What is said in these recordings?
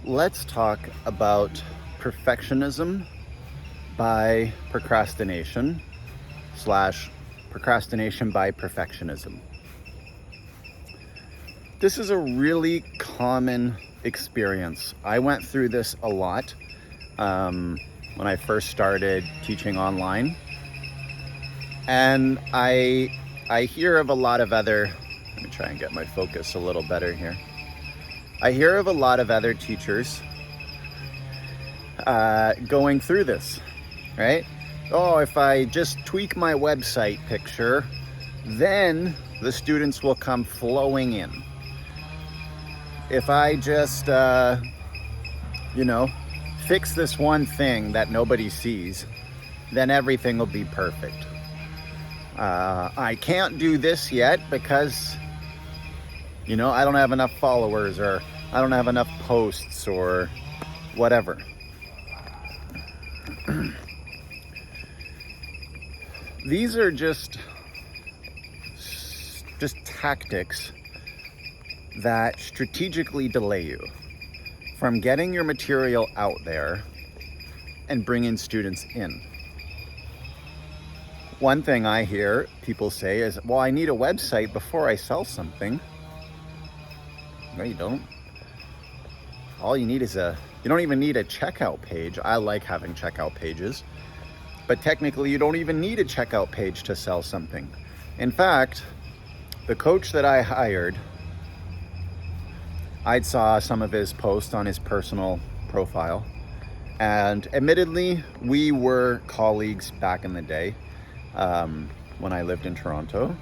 let's talk about perfectionism by procrastination slash procrastination by perfectionism. This is a really common experience. I went through this a lot when I first started teaching online. And I hear of a lot of other, let me try and get my focus a little better here. I hear of a lot of other teachers going through this, right? Oh, if I just tweak my website picture, then the students will come flowing in. If I just, fix this one thing that nobody sees, then everything will be perfect. I can't do this yet because, I don't have enough followers, or I don't have enough posts, or whatever. These are just tactics that strategically delay you from getting your material out there and bringing students in. One thing I hear people say is, well, I need a website before I sell something. No, you don't. All you need is you don't even need a checkout page. I like having checkout pages, but technically you don't even need a checkout page to sell something. In fact, the coach that I hired, I saw some of his posts on his personal profile, and admittedly, we were colleagues back in the day when I lived in Toronto.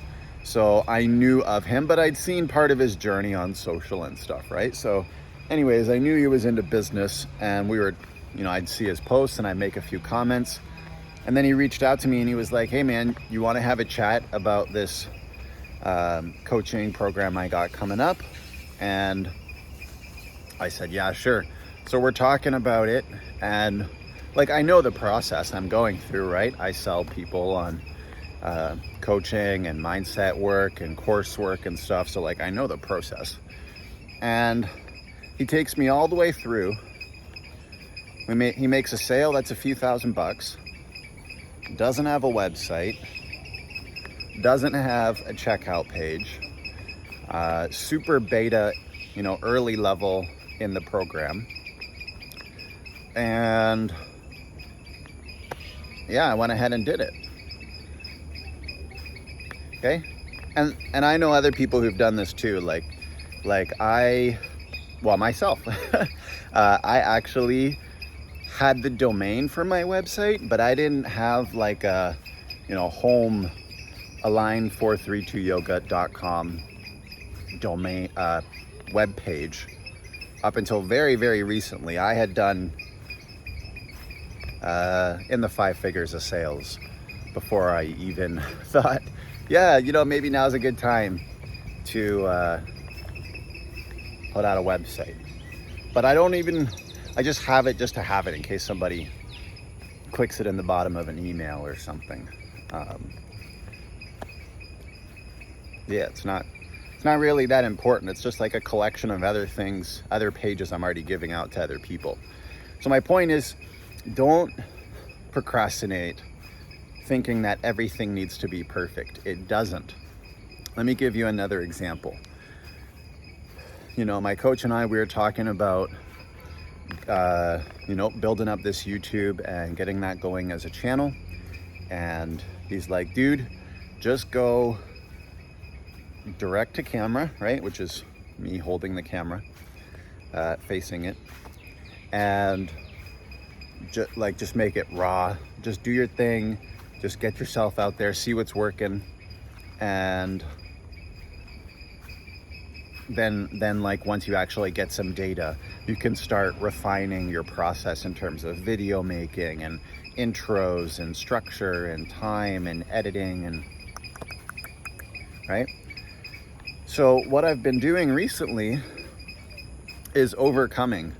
So I knew of him, but I'd seen part of his journey on social and stuff, right? So anyways, I knew he was into business, and we were, I'd see his posts and I'd make a few comments. And then he reached out to me and he was like, hey man, you want to have a chat about this coaching program I got coming up? And I said, yeah, sure. So we're talking about it, and I know the process I'm going through, right? I sell people on coaching and mindset work and coursework and stuff. So I know the process. And he takes me all the way through. He makes a sale that's a few $1,000s. Doesn't have a website. Doesn't have a checkout page. Super beta, early level in the program. And yeah, I went ahead and did it. Okay. And I know other people who've done this too. Myself, I actually had the domain for my website, but I didn't have home align432yoga.com domain, web page up until very, very recently. I had done in the 5 figures of sales before I even thought, yeah, maybe now's a good time to put out a website. But I just have it just to have it in case somebody clicks it in the bottom of an email or something. It's not really that important. It's just like a collection of other things, other pages I'm already giving out to other people. So my point is, don't procrastinate thinking that everything needs to be perfect. It doesn't. Let me give you another example. My coach and I, we were talking about, building up this YouTube and getting that going as a channel. And he's like, dude, just go direct to camera, right? Which is me holding the camera, facing it. And just make it raw. Just do your thing. Just get yourself out there, see what's working. And then once you actually get some data, you can start refining your process in terms of video making and intros and structure and time and editing, and right? So what I've been doing recently is overcoming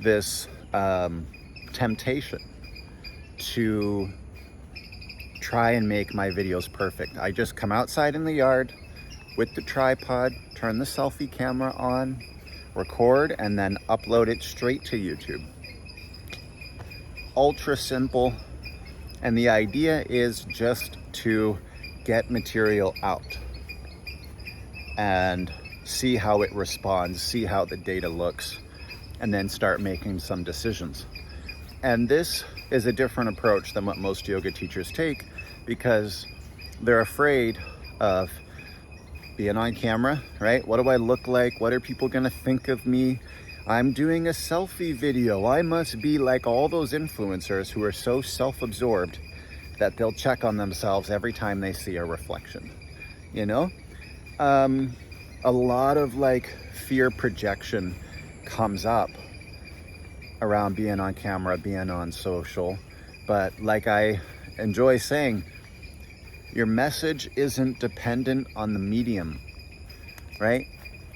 this temptation to try and make my videos perfect. I just come outside in the yard with the tripod, turn the selfie camera on, record, and then upload it straight to YouTube. Ultra simple. And the idea is just to get material out and see how it responds, see how the data looks, and then start making some decisions. And this is a different approach than what most yoga teachers take, because they're afraid of being on camera, right? What do I look like? What are people gonna think of me? I'm doing a selfie video. I must be like all those influencers who are so self-absorbed that they'll check on themselves every time they see a reflection, you know? A lot of like fear projection comes up around being on camera, being on social. But like I enjoy saying, your message isn't dependent on the medium, right?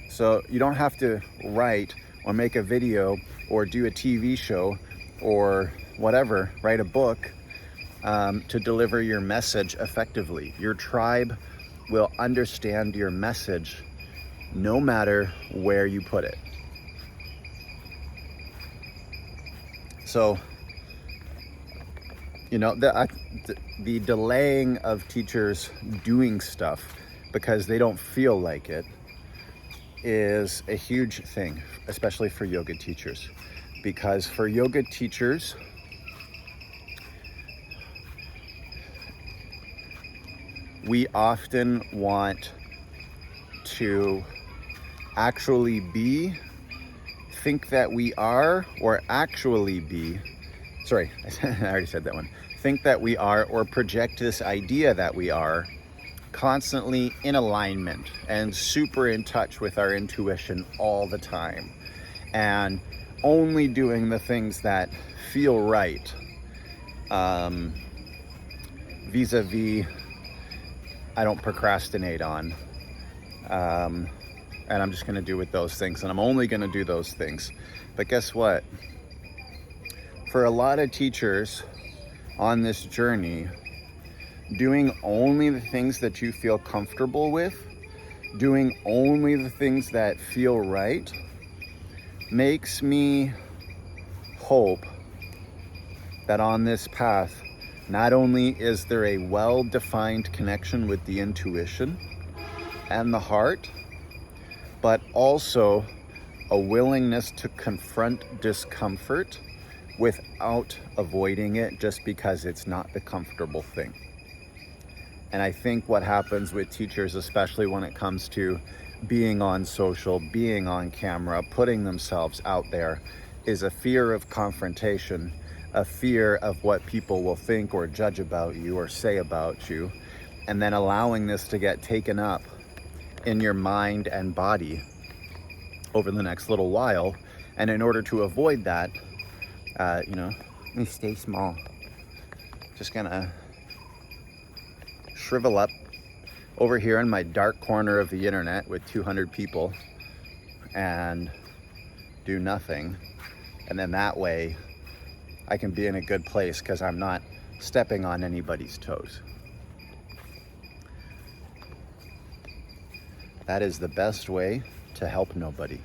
So you don't have to write or make a video or do a TV show or whatever, write a book to deliver your message effectively. Your tribe will understand your message no matter where you put it. So, you know, the delaying of teachers doing stuff because they don't feel like it is a huge thing, especially for yoga teachers. Because for yoga teachers, we often want to actually be, think that we are, or actually be, sorry, I already said that one. Think that we are, or project this idea that we are, constantly in alignment and super in touch with our intuition all the time. And only doing the things that feel right, vis-a-vis, I don't procrastinate on. And I'm just gonna do with those things, and I'm only gonna do those things. But guess what? For a lot of teachers on this journey, doing only the things that you feel comfortable with, doing only the things that feel right, makes me hope that on this path, not only is there a well-defined connection with the intuition and the heart, but also a willingness to confront discomfort without avoiding it just because it's not the comfortable thing. And I think what happens with teachers, especially when it comes to being on social, being on camera, putting themselves out there, is a fear of confrontation, a fear of what people will think or judge about you or say about you, and then allowing this to get taken up in your mind and body over the next little while. And in order to avoid that, let me stay small. Just gonna shrivel up over here in my dark corner of the internet with 200 people and do nothing. And then that way I can be in a good place because I'm not stepping on anybody's toes. That is the best way to help nobody.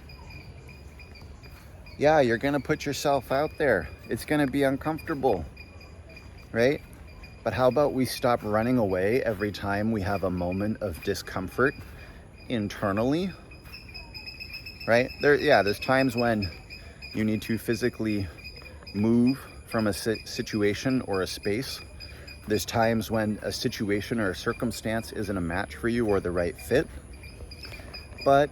Yeah, you're gonna put yourself out there. It's gonna be uncomfortable, right? But how about we stop running away every time we have a moment of discomfort internally, right? There's times when you need to physically move from a situation or a space. There's times when a situation or a circumstance isn't a match for you or the right fit. But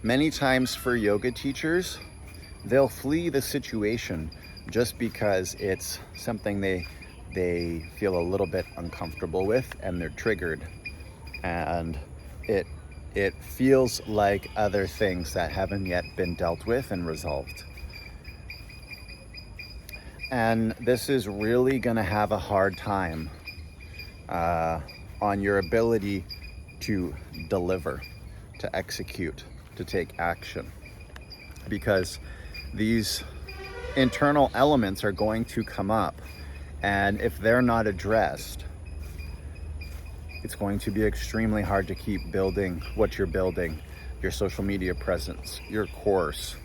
many times for yoga teachers, they'll flee the situation just because it's something they feel a little bit uncomfortable with and they're triggered. And it feels like other things that haven't yet been dealt with and resolved. And this is really gonna have a hard time on your ability to deliver, to execute, to take action, because these internal elements are going to come up, and if they're not addressed, it's going to be extremely hard to keep building what you're building your social media presence, your course,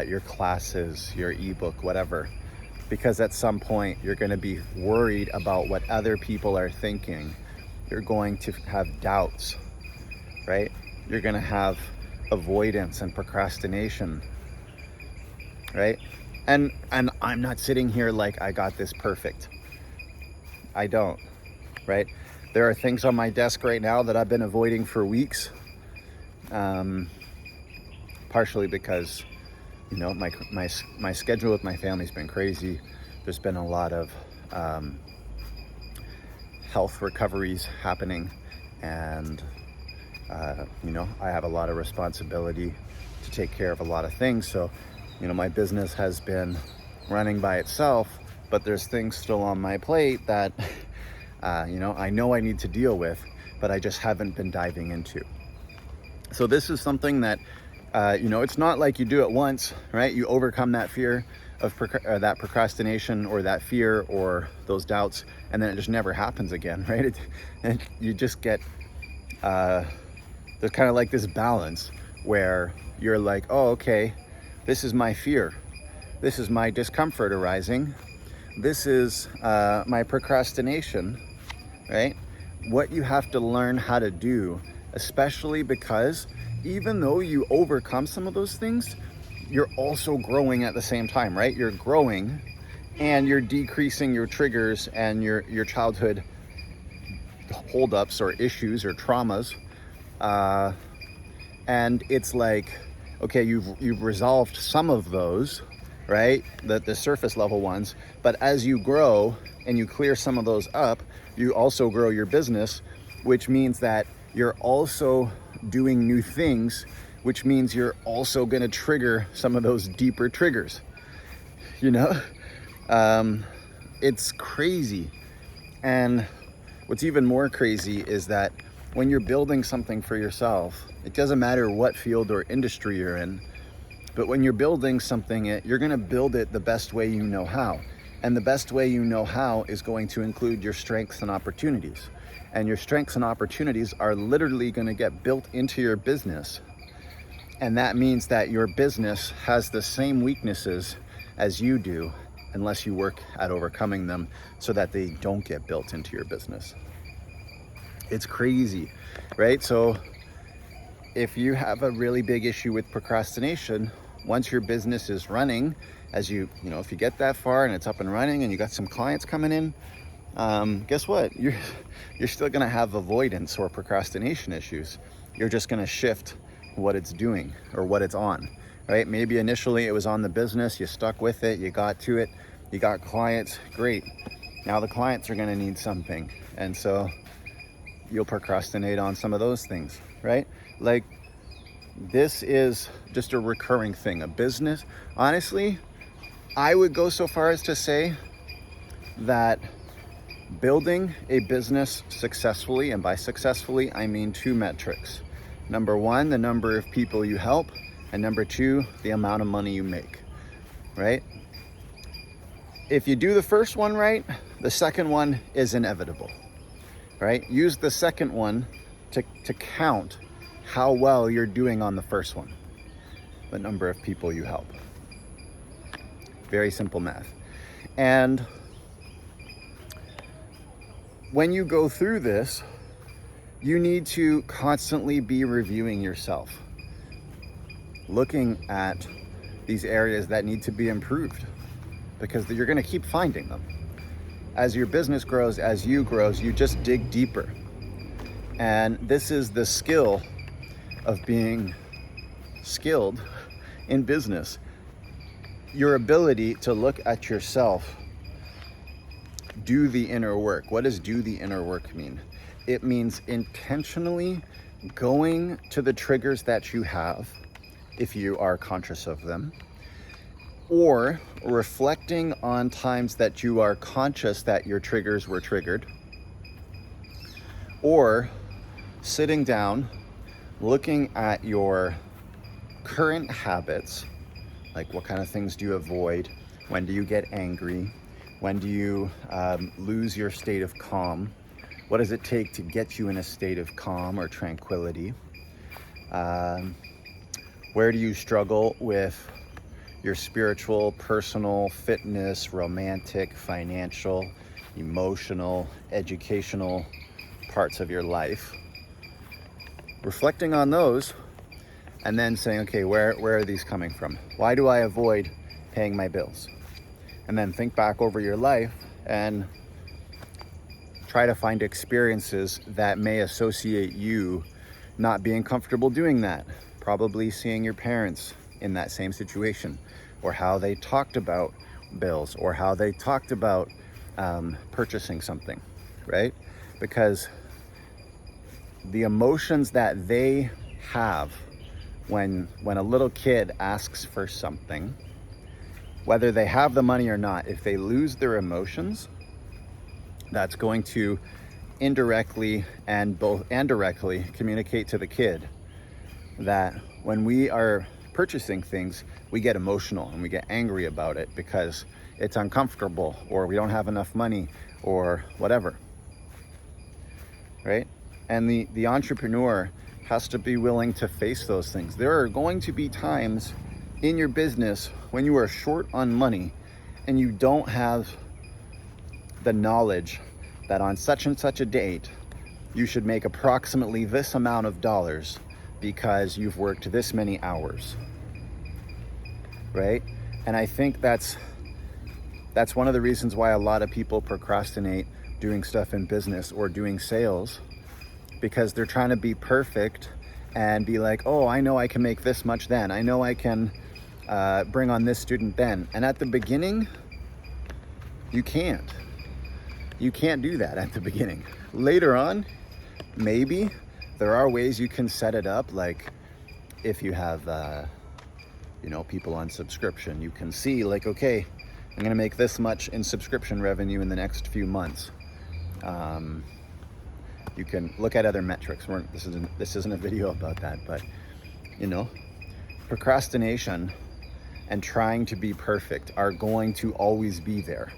your classes, your ebook, whatever. Because at some point you're going to be worried about what other people are thinking. You're going to have doubts, right? You're going to have avoidance and procrastination, right? And I'm not sitting here like I got this perfect. I don't, right? There are things on my desk right now that I've been avoiding for weeks, partially because, you know, my schedule with my family's been crazy. There's been a lot of health recoveries happening, and you know, I have a lot of responsibility to take care of a lot of things. So, you know, my business has been running by itself, but there's things still on my plate that, you know I need to deal with, but I just haven't been diving into. So this is something that, you know, it's not like you do it once, right? You overcome that fear of that procrastination or that fear or those doubts, and then it just never happens again, right? And you just get, there's kind of like this balance where you're like, oh, okay, this is my fear. This is my discomfort arising. This is my procrastination, right? What you have to learn how to do, especially because even though you overcome some of those things, you're also growing at the same time, right? You're growing and you're decreasing your triggers and your childhood holdups or issues or traumas. And it's like, okay, you've resolved some of those, right? The surface level ones, but as you grow and you clear some of those up, you also grow your business, which means that you're also doing new things, which means you're also going to trigger some of those deeper triggers, you know? It's crazy. And what's even more crazy is that when you're building something for yourself, it doesn't matter what field or industry you're in, but when you're building something, you're going to build it the best way you know how. And the best way you know how is going to include your strengths and opportunities. And your strengths and opportunities are literally going to get built into your business. And that means that your business has the same weaknesses as you do, unless you work at overcoming them so that they don't get built into your business. It's crazy, right? So if you have a really big issue with procrastination, once your business is running, if you get that far and it's up and running and you got some clients coming in, guess what? You're still gonna have avoidance or procrastination issues. You're just gonna shift what it's doing or what it's on, right? Maybe initially it was on the business, you stuck with it, you got to it, you got clients, great. Now the clients are gonna need something. And so you'll procrastinate on some of those things, right? Like, this is just a recurring thing. A business, honestly, I would go so far as to say that building a business successfully, and by successfully, I mean 2 metrics. Number 1, the number of people you help, and number 2, the amount of money you make, right? If you do the first one right, the second one is inevitable, right? Use the second one to count how well you're doing on the first one, the number of people you help. Very simple math. And when you go through this, you need to constantly be reviewing yourself, looking at these areas that need to be improved, because you're going to keep finding them. As your business grows, as you grow, you just dig deeper. And this is the skill of being skilled in business. Your ability to look at yourself, do the inner work. What does do the inner work mean? It means intentionally going to the triggers that you have, if you are conscious of them, or reflecting on times that you are conscious that your triggers were triggered, or sitting down, looking at your current habits, like what kind of things do you avoid? When do you get angry? When do you lose your state of calm? What does it take to get you in a state of calm or tranquility? Where do you struggle with your spiritual, personal, fitness, romantic, financial, emotional, educational parts of your life? Reflecting on those and then saying, okay, where are these coming from? Why do I avoid paying my bills? And then think back over your life and try to find experiences that may associate you not being comfortable doing that. Probably seeing your parents in that same situation, or how they talked about bills, or how they talked about purchasing something, right? Because the emotions that they have when a little kid asks for something, whether they have the money or not, if they lose their emotions, that's going to indirectly and directly communicate to the kid that when we are purchasing things, we get emotional and we get angry about it because it's uncomfortable, or we don't have enough money, or whatever, right? And the entrepreneur has to be willing to face those things. There are going to be times in your business when you are short on money and you don't have the knowledge that on such and such a date you should make approximately this amount of dollars because you've worked this many hours, right? And I think that's one of the reasons why a lot of people procrastinate doing stuff in business or doing sales, because they're trying to be perfect and be like, oh, I know I can make this much then. I know I can bring on this student then. And at the beginning, you can't. You can't do that at the beginning. Later on, maybe there are ways you can set it up. Like if you have, people on subscription, you can see like, okay, I'm gonna make this much in subscription revenue in the next few months. You can look at other metrics. This isn't a video about that, but procrastination and trying to be perfect are going to always be there.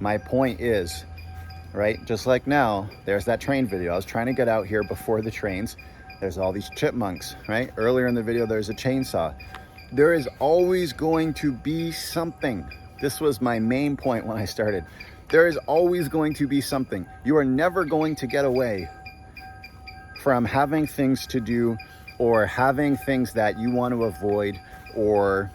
My point is, right, just like now, there's that train video. I was trying to get out here before the trains. There's all these chipmunks, right? Earlier in the video, there's a chainsaw. There is always going to be something. This was my main point when I started. There is always going to be something. You are never going to get away from having things to do, or having things that you want to avoid, or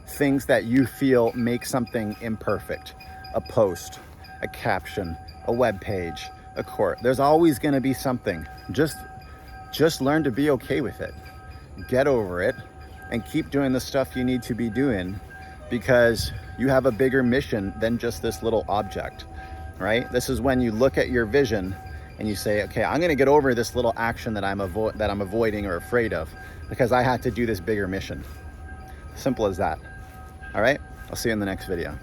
things that you feel make something imperfect. A post, a caption, a web page, a court. There's always going to be something. Just learn to be okay with it. Get over it and keep doing the stuff you need to be doing, because you have a bigger mission than just this little object, right? This is when you look at your vision and you say, okay, I'm going to get over this little action that I'm avoiding or afraid of, because I had to do this bigger mission. Simple as that. All right, I'll see you in the next video.